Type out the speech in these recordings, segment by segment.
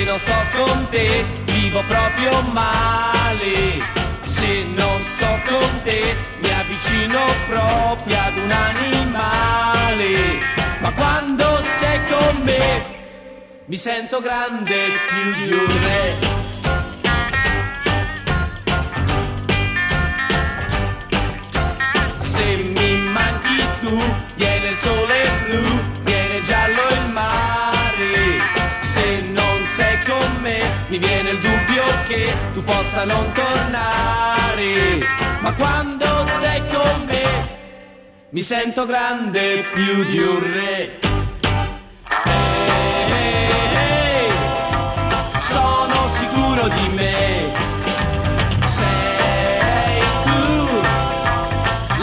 non sto con te vivo proprio male. Se non sto con te mi avvicino proprio ad un animale. Ma quando sei con me mi sento grande più di un re. Se mi manchi tu viene il sole blu, viene giallo il mare. Se non sei con me mi viene il dubbio che tu possa non tornare. Ma quando sei con me mi sento grande più di un re. Sono sicuro di me. Sei tu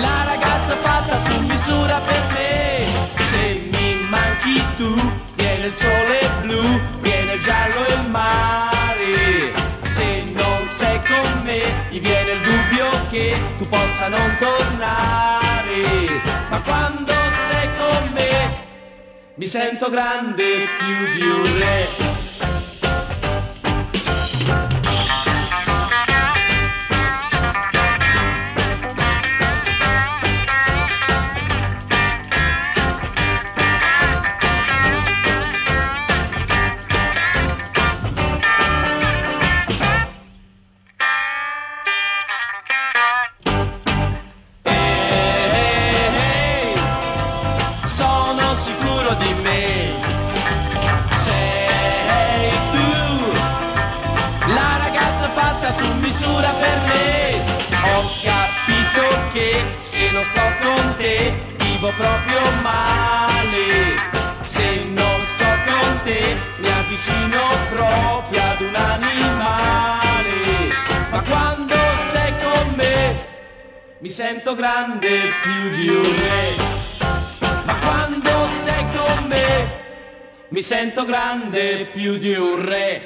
la ragazza fatta su misura per me. Se mi manchi tu viene il sole blu, viene il giallo e il mare. Se non sei con me mi viene il dubbio che tu possa non tornare. Ma quando sei con me mi sento grande più di un re. Di me, sei tu la ragazza fatta su misura per me. Ho capito che se non sto con te vivo proprio male. Se non sto con te mi avvicino proprio ad un animale. Ma quando sei con me mi sento grande più di un re. Ma quando sei con me mi sento grande più di un re.